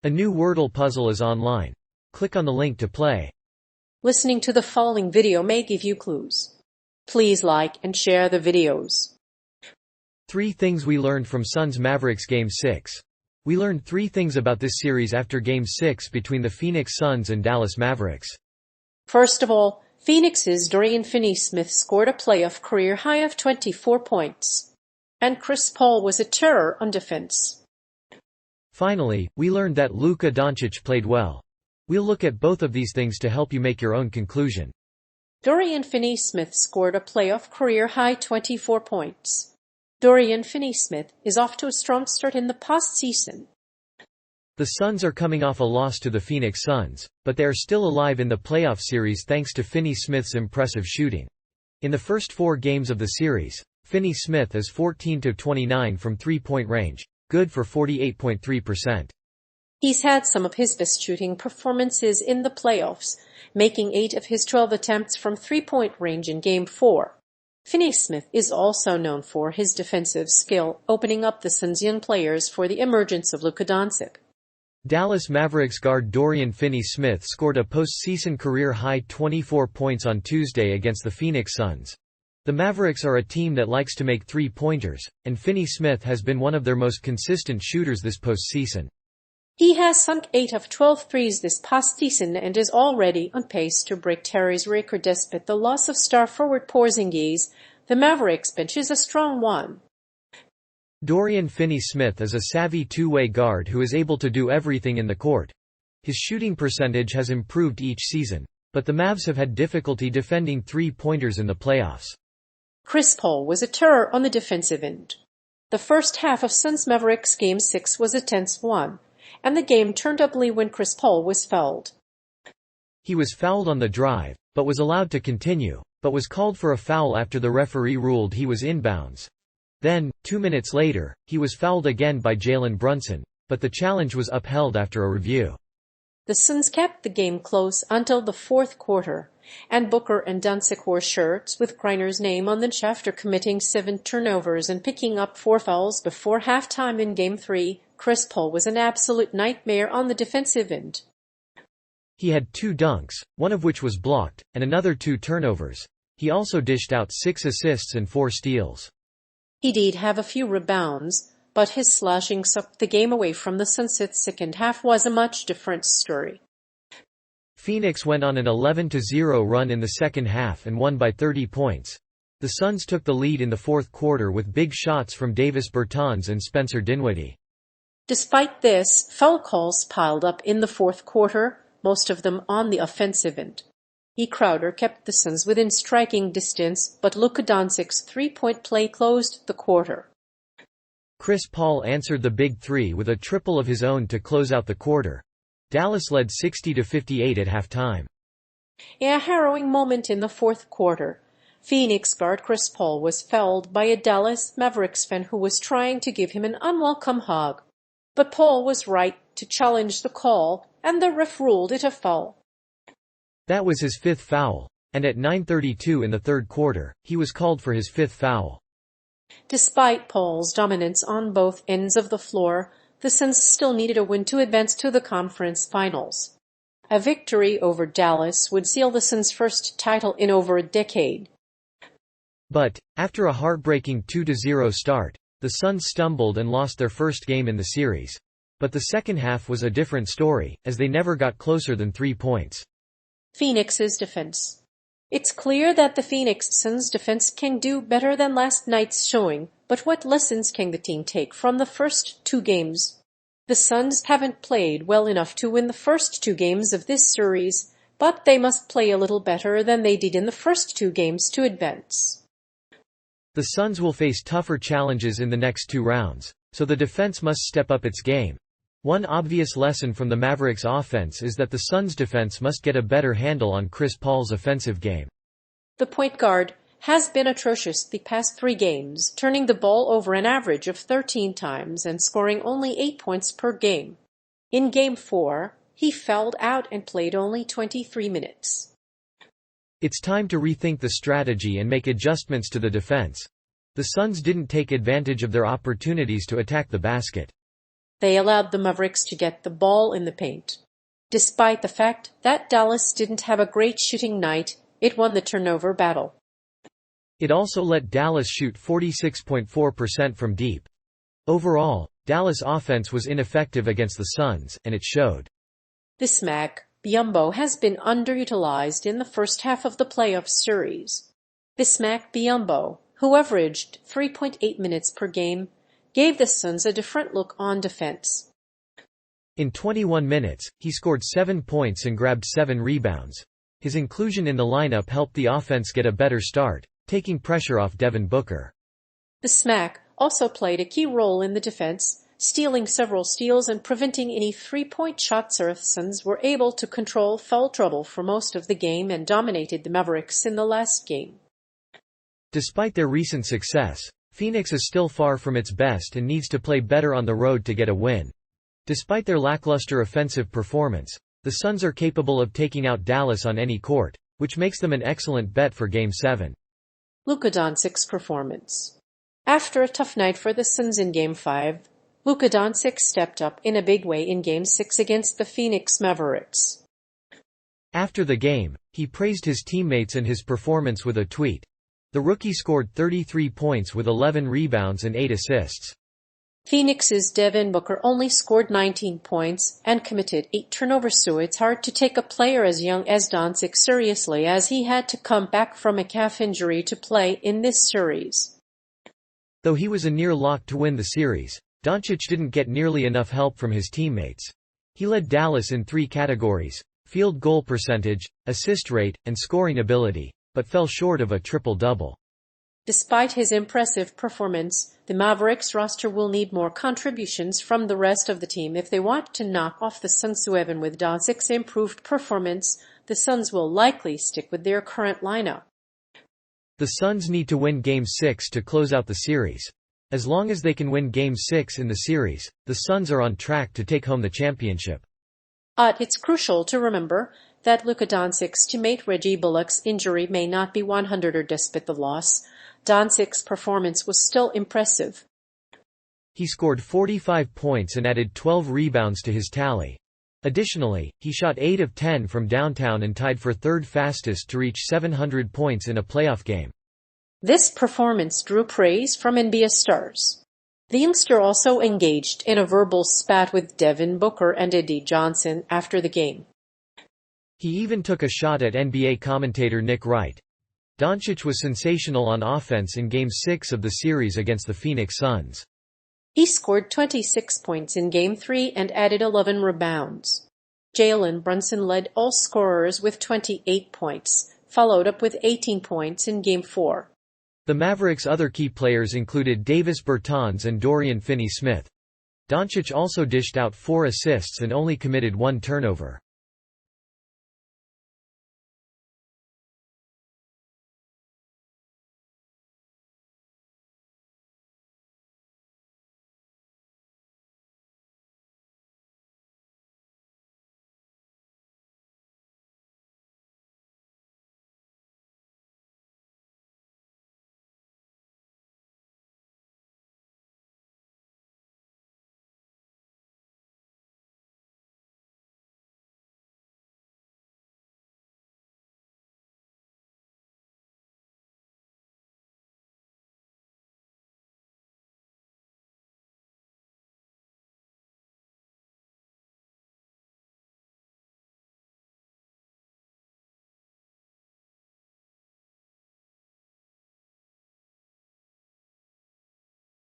A new Wordle puzzle is online. Click on the link to play. Listening to the following video may give you clues. Please like and share the videos. 3 things we learned from Suns Mavericks Game 6. We learned 3 things about this series after Game 6 between the Phoenix Suns and Dallas Mavericks. First of all, Phoenix's Dorian Finney-Smith scored a playoff career high of 24 points. And Chris Paul was a terror on defense. Finally, we learned that Luka Doncic played well. We'll look at both of these things to help you make your own conclusion. Dorian Finney-Smith scored a playoff career-high 24 points. Dorian Finney-Smith is off to a strong start in the postseason. The Suns are coming off a loss to the Phoenix Suns, but they are still alive in the playoff series thanks to Finney-Smith's impressive shooting. In the first 4 games of the series, Finney-Smith is 14-29 from three-point range, good for 48.3%. He's had some of his best shooting performances in the playoffs, making 8 of his 12 attempts from three-point range in Game 4. Finney-Smith is also known for his defensive skill, opening up the Suns' young players for the emergence of Luka Doncic. Dallas Mavericks guard Dorian Finney-Smith scored a postseason career-high 24 points on Tuesday against the Phoenix Suns. The Mavericks are a team that likes to make three-pointers, and Finney-Smith has been one of their most consistent shooters this postseason. He has sunk 8 of 12 threes this postseason and is already on pace to break Terry's record despite the loss of star forward Porzingis. The Mavericks bench is a strong one. Dorian Finney-Smith is a savvy two-way guard who is able to do everything in the court. His shooting percentage has improved each season, but the Mavs have had difficulty defending three-pointers in the playoffs. Chris Paul was a terror on the defensive end. The first half of Suns Mavericks Game 6 was a tense one, and the game turned ugly when Chris Paul was fouled. He was fouled on the drive, but was allowed to continue, but was called for a foul after the referee ruled he was inbounds. Then, 2 minutes later, he was fouled again by Jalen Brunson, but the challenge was upheld after a review. The Suns kept the game close until the fourth quarter, and Booker and Doncic wore shirts with Griner's name on them after committing 7 turnovers and picking up 4 fouls before halftime in Game 3. Chris Paul was an absolute nightmare on the defensive end. He had 2 dunks, one of which was blocked, and another 2 turnovers. He also dished out 6 assists and 4 steals. He did have a few rebounds, but his slashing sucked the game away from the Suns. Its second half was a much different story. Phoenix went on an 11-0 run in the second half and won by 30 points. The Suns took the lead in the fourth quarter with big shots from Davis Bertans and Spencer Dinwiddie. Despite this, foul calls piled up in the fourth quarter, most of them on the offensive end. Crowder kept the Suns within striking distance, but Luka Doncic's three-point play closed the quarter. Chris Paul answered the big 3 with a triple of his own to close out the quarter. Dallas led 60-58 at halftime. In a harrowing moment in the fourth quarter, Phoenix guard Chris Paul was fouled by a Dallas Mavericks fan who was trying to give him an unwelcome hug. But Paul was right to challenge the call, and the ref ruled it a foul. That was his 5th foul, and at 9:32 in the third quarter, he was called for his 5th foul. Despite Paul's dominance on both ends of the floor, the Suns still needed a win to advance to the conference finals. A victory over Dallas would seal the Suns' first title in over a decade. But, after a heartbreaking 2-0 start, the Suns stumbled and lost their first game in the series. But the second half was a different story, as they never got closer than 3 points. Phoenix's defense. It's clear that the Phoenix Suns defense can do better than last night's showing, but what lessons can the team take from the first 2 games? The Suns haven't played well enough to win the first 2 games of this series, but they must play a little better than they did in the first 2 games to advance. The Suns will face tougher challenges in the next 2 rounds, so the defense must step up its game. One obvious lesson from the Mavericks offense is that the Suns defense must get a better handle on Chris Paul's offensive game. The point guard has been atrocious the past 3 games, turning the ball over an average of 13 times and scoring only 8 points per game. In Game 4, he fouled out and played only 23 minutes. It's time to rethink the strategy and make adjustments to the defense. The Suns didn't take advantage of their opportunities to attack the basket. They allowed the Mavericks to get the ball in the paint. Despite the fact that Dallas didn't have a great shooting night, it won the turnover battle. It also let Dallas shoot 46.4% from deep. Overall, Dallas' offense was ineffective against the Suns, and it showed. This Mac Biyombo has been underutilized in the first half of the playoff series. Bismack Biyombo, who averaged 3.8 minutes per game, gave the Suns a different look on defense. In 21 minutes, he scored 7 points and grabbed 7 rebounds. His inclusion in the lineup helped the offense get a better start, taking pressure off Devin Booker. Bismack also played a key role in the defense, stealing several steals and preventing any three-point shots. The Suns were able to control foul trouble for most of the game and dominated the Mavericks in the last game. Despite their recent success, Phoenix is still far from its best and needs to play better on the road to get a win. Despite their lackluster offensive performance, the Suns are capable of taking out Dallas on any court, which makes them an excellent bet for Game 7. Luka Doncic's performance. After a tough night for the Suns in Game 5, Luka Doncic stepped up in a big way in Game 6 against the Phoenix Mavericks. After the game, he praised his teammates and his performance with a tweet. The rookie scored 33 points with 11 rebounds and 8 assists. Phoenix's Devin Booker only scored 19 points and committed 8 turnovers, so it's hard to take a player as young as Doncic seriously, as he had to come back from a calf injury to play in this series. Though he was a near lock to win the series, Doncic didn't get nearly enough help from his teammates. He led Dallas in 3 categories: field goal percentage, assist rate, and scoring ability, but fell short of a triple-double. Despite his impressive performance, the Mavericks roster will need more contributions from the rest of the team if they want to knock off the Suns. Even with Doncic's improved performance, the Suns will likely stick with their current lineup. The Suns need to win Game 6 to close out the series. As long as they can win Game 6 in the series, the Suns are on track to take home the championship. It's crucial to remember that Luka Doncic's teammate Reggie Bullock's injury may not be 100, or despite the loss, Doncic's performance was still impressive. He scored 45 points and added 12 rebounds to his tally. Additionally, he shot 8 of 10 from downtown and tied for third fastest to reach 700 points in a playoff game. This performance drew praise from NBA stars. The youngster also engaged in a verbal spat with Devin Booker and Eddie Johnson after the game. He even took a shot at NBA commentator Nick Wright. Doncic was sensational on offense in Game 6 of the series against the Phoenix Suns. He scored 26 points in Game 3 and added 11 rebounds. Jalen Brunson led all scorers with 28 points, followed up with 18 points in Game 4. The Mavericks' other key players included Davis Bertans and Dorian Finney-Smith. Doncic also dished out 4 assists and only committed 1 turnover.